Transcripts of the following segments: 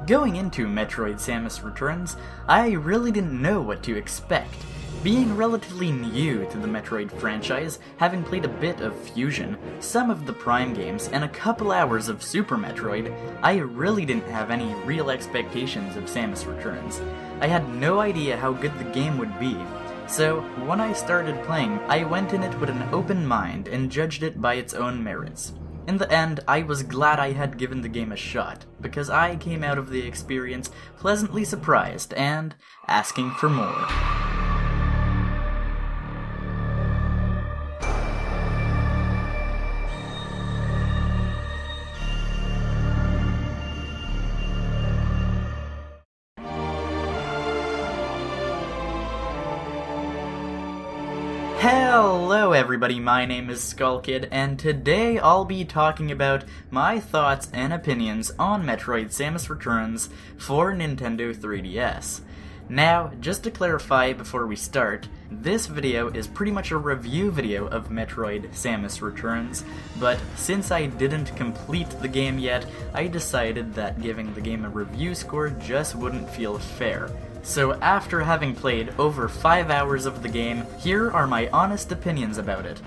Going into Metroid Samus Returns, I really didn't know what to expect. Being relatively new to the Metroid franchise, having played a bit of Fusion, some of the Prime games, and a couple hours of Super Metroid, I really didn't have any real expectations of Samus Returns. I had no idea how good the game would be. So, when I started playing, I went in it with an open mind and judged it by its own merits. In the end, I was glad I had given the game a shot, because I came out of the experience pleasantly surprised and asking for more. Hello everybody, my name is SkullKid, and today I'll be talking about my thoughts and opinions on Metroid Samus Returns for Nintendo 3DS. Now, just to clarify before we start, this video is pretty much a review video of Metroid Samus Returns, but since I didn't complete the game yet, I decided that giving the game a review score just wouldn't feel fair. So after having played over 5 hours of the game, here are my honest opinions about it.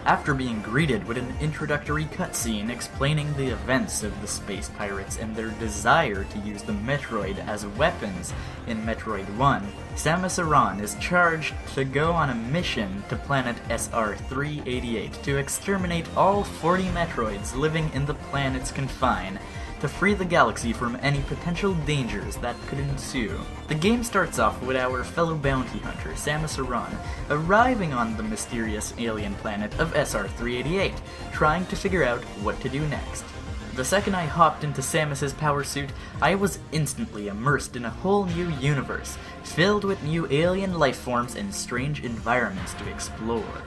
After being greeted with an introductory cutscene explaining the events of the space pirates and their desire to use the Metroid as weapons in Metroid 1, Samus Aran is charged to go on a mission to planet SR-388 to exterminate all 40 Metroids living in the planet's confine, to free the galaxy from any potential dangers that could ensue. The game starts off with our fellow bounty hunter, Samus Aran, arriving on the mysterious alien planet of SR-388, trying to figure out what to do next. The second I hopped into Samus's power suit, I was instantly immersed in a whole new universe, filled with new alien life forms and strange environments to explore.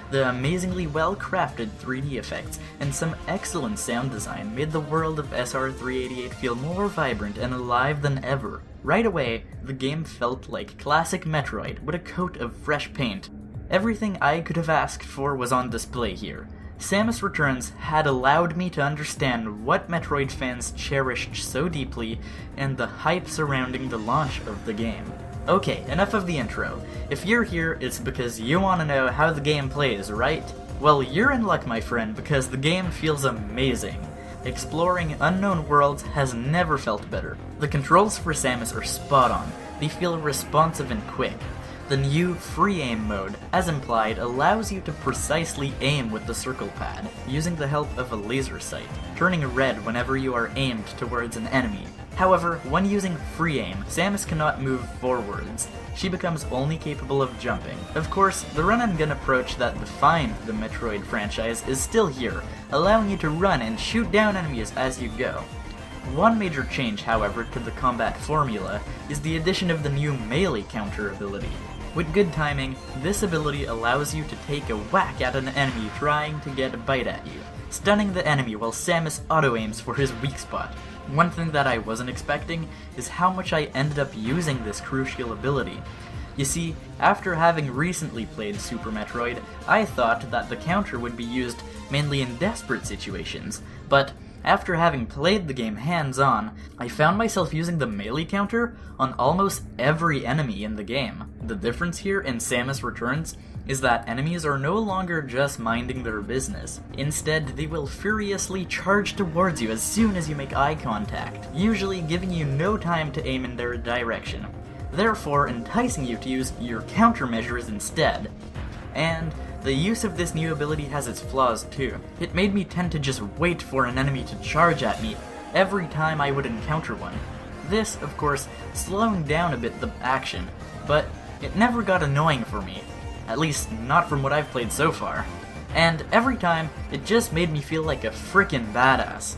The amazingly well-crafted 3D effects and some excellent sound design made the world of SR-388 feel more vibrant and alive than ever. Right away, the game felt like classic Metroid with a coat of fresh paint. Everything I could have asked for was on display here. Samus Returns had allowed me to understand what Metroid fans cherished so deeply and the hype surrounding the launch of the game. Okay, enough of the intro. If you're here, it's because you want to know how the game plays, right? Well, you're in luck, my friend, because the game feels amazing. Exploring unknown worlds has never felt better. The controls for Samus are spot on. They feel responsive and quick. The new free aim mode, as implied, allows you to precisely aim with the circle pad, using the help of a laser sight, turning red whenever you are aimed towards an enemy. However, when using free aim, Samus cannot move forwards. She becomes only capable of jumping. Of course, the run-and-gun approach that defined the Metroid franchise is still here, allowing you to run and shoot down enemies as you go. One major change, however, to the combat formula is the addition of the new melee counter ability. With good timing, this ability allows you to take a whack at an enemy trying to get a bite at you, stunning the enemy while Samus auto-aims for his weak spot. One thing that I wasn't expecting is how much I ended up using this crucial ability. You see, after having recently played Super Metroid, I thought that the counter would be used mainly in desperate situations, but after having played the game hands-on, I found myself using the melee counter on almost every enemy in the game. The difference here in Samus Returns is that enemies are no longer just minding their business. Instead, they will furiously charge towards you as soon as you make eye contact, usually giving you no time to aim in their direction, therefore enticing you to use your countermeasures instead. And the use of this new ability has its flaws too. It made me tend to just wait for an enemy to charge at me every time I would encounter one. This, of course, slowing down a bit the action, but it never got annoying for me. At least, not from what I've played so far. And every time, it just made me feel like a frickin' badass.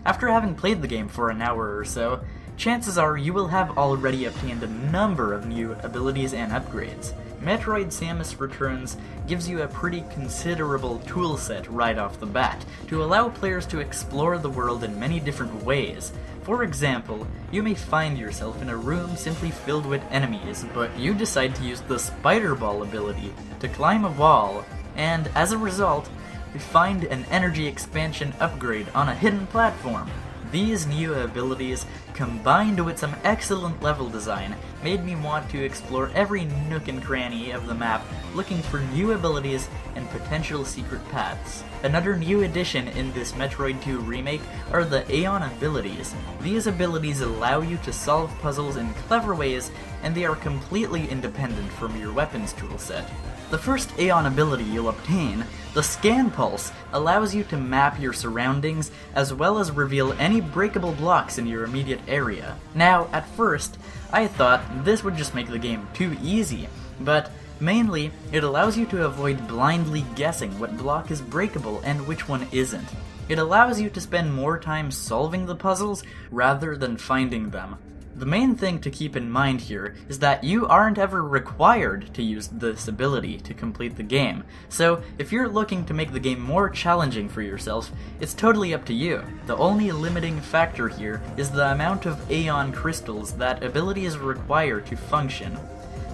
After having played the game for an hour or so, chances are you will have already obtained a number of new abilities and upgrades. Metroid Samus Returns gives you a pretty considerable toolset right off the bat to allow players to explore the world in many different ways. For example, you may find yourself in a room simply filled with enemies, but you decide to use the Spider Ball ability to climb a wall, and as a result, you find an energy expansion upgrade on a hidden platform. These new abilities, combined with some excellent level design, made me want to explore every nook and cranny of the map, looking for new abilities and potential secret paths. Another new addition in this Metroid 2 remake are the Aeon abilities. These abilities allow you to solve puzzles in clever ways, and they are completely independent from your weapons toolset. The first Aeon ability you'll obtain, the Scan Pulse, allows you to map your surroundings as well as reveal any breakable blocks in your immediate area. Now, at first, I thought this would just make the game too easy, but mainly, it allows you to avoid blindly guessing what block is breakable and which one isn't. It allows you to spend more time solving the puzzles rather than finding them. The main thing to keep in mind here is that you aren't ever required to use this ability to complete the game, so if you're looking to make the game more challenging for yourself, it's totally up to you. The only limiting factor here is the amount of Aeon crystals that abilities require to function.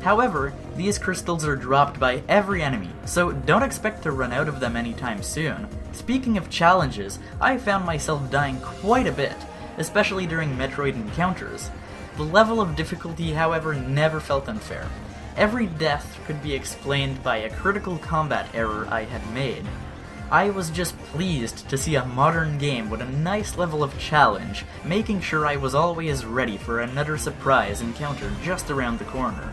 However, these crystals are dropped by every enemy, so don't expect to run out of them anytime soon. Speaking of challenges, I found myself dying quite a bit, especially during Metroid encounters. The level of difficulty, however, never felt unfair. Every death could be explained by a critical combat error I had made. I was just pleased to see a modern game with a nice level of challenge, making sure I was always ready for another surprise encounter just around the corner.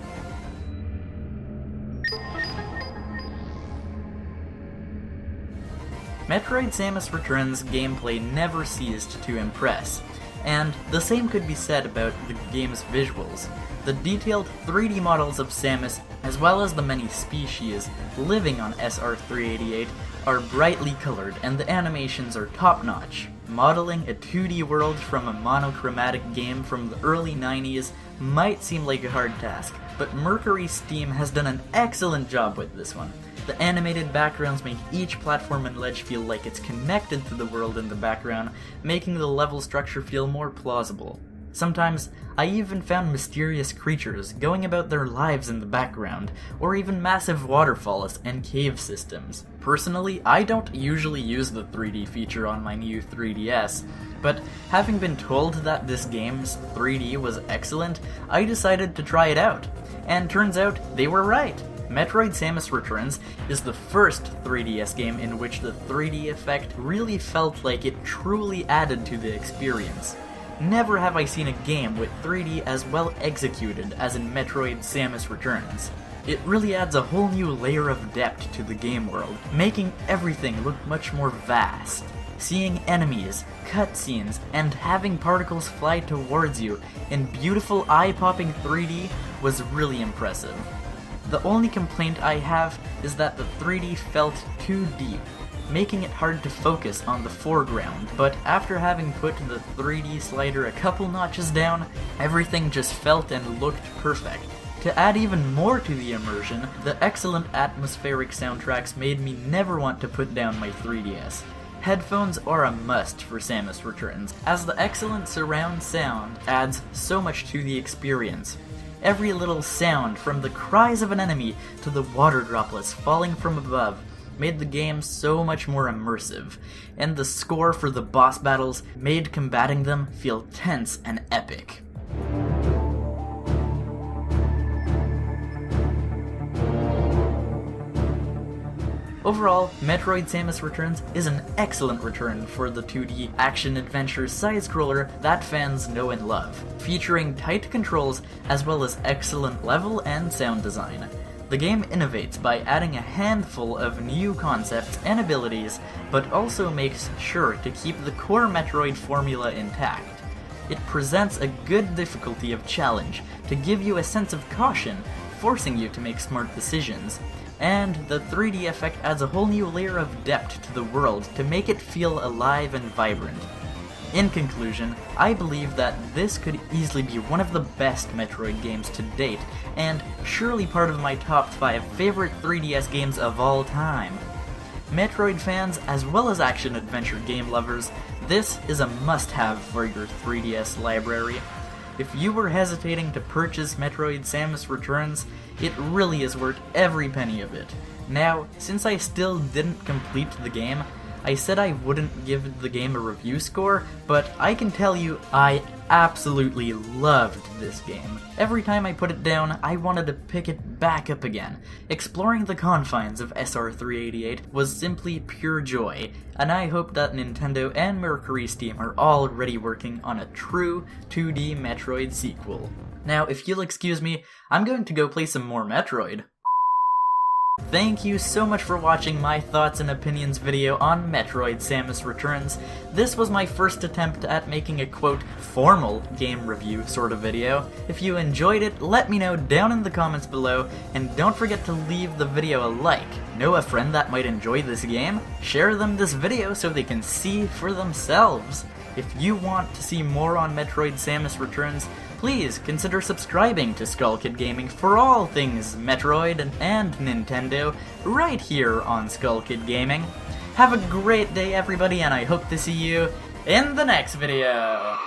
Metroid Samus Returns gameplay never ceased to impress, and the same could be said about the game's visuals. The detailed 3D models of Samus, as well as the many species living on SR388, are brightly colored and the animations are top-notch. Modeling a 2D world from a monochromatic game from the early 90s might seem like a hard task, but Mercury Steam has done an excellent job with this one. The animated backgrounds make each platform and ledge feel like it's connected to the world in the background, making the level structure feel more plausible. Sometimes, I even found mysterious creatures going about their lives in the background, or even massive waterfalls and cave systems. Personally, I don't usually use the 3D feature on my new 3DS, but having been told that this game's 3D was excellent, I decided to try it out. And turns out, they were right. Metroid Samus Returns is the first 3DS game in which the 3D effect really felt like it truly added to the experience. Never have I seen a game with 3D as well executed as in Metroid Samus Returns. It really adds a whole new layer of depth to the game world, making everything look much more vast. Seeing enemies, cutscenes, and having particles fly towards you in beautiful eye-popping 3D was really impressive. The only complaint I have is that the 3D felt too deep, making it hard to focus on the foreground, but after having put the 3D slider a couple notches down, everything just felt and looked perfect. To add even more to the immersion, the excellent atmospheric soundtracks made me never want to put down my 3DS. Headphones are a must for Samus Returns, as the excellent surround sound adds so much to the experience. Every little sound, from the cries of an enemy to the water droplets falling from above, made the game so much more immersive, and the score for the boss battles made combating them feel tense and epic. Overall, Metroid Samus Returns is an excellent return for the 2D action-adventure side-scroller that fans know and love, featuring tight controls as well as excellent level and sound design. The game innovates by adding a handful of new concepts and abilities, but also makes sure to keep the core Metroid formula intact. It presents a good difficulty of challenge to give you a sense of caution, forcing you to make smart decisions. And the 3D effect adds a whole new layer of depth to the world to make it feel alive and vibrant. In conclusion, I believe that this could easily be one of the best Metroid games to date, and surely part of my top 5 favorite 3DS games of all time. Metroid fans, as well as action-adventure game lovers, This is a must-have for your 3DS library. If you were hesitating to purchase Metroid Samus Returns, it really is worth every penny of it. Now, since I still didn't complete the game, I said I wouldn't give the game a review score, but I can tell you I absolutely loved this game. Every time I put it down, I wanted to pick it back up again. Exploring the confines of SR388 was simply pure joy, and I hope that Nintendo and Mercury Steam are already working on a true 2D Metroid sequel. Now, if you'll excuse me, I'm going to go play some more Metroid. Thank you so much for watching my thoughts and opinions video on Metroid Samus Returns. This was my first attempt at making a quote, formal game review sort of video. If you enjoyed it, let me know down in the comments below, and don't forget to leave the video a like. Know a friend that might enjoy this game? Share them this video so they can see for themselves. If you want to see more on Metroid Samus Returns, please consider subscribing to Skull Kid Gaming for all things Metroid and Nintendo right here on Skull Kid Gaming. Have a great day everybody, and I hope to see you in the next video!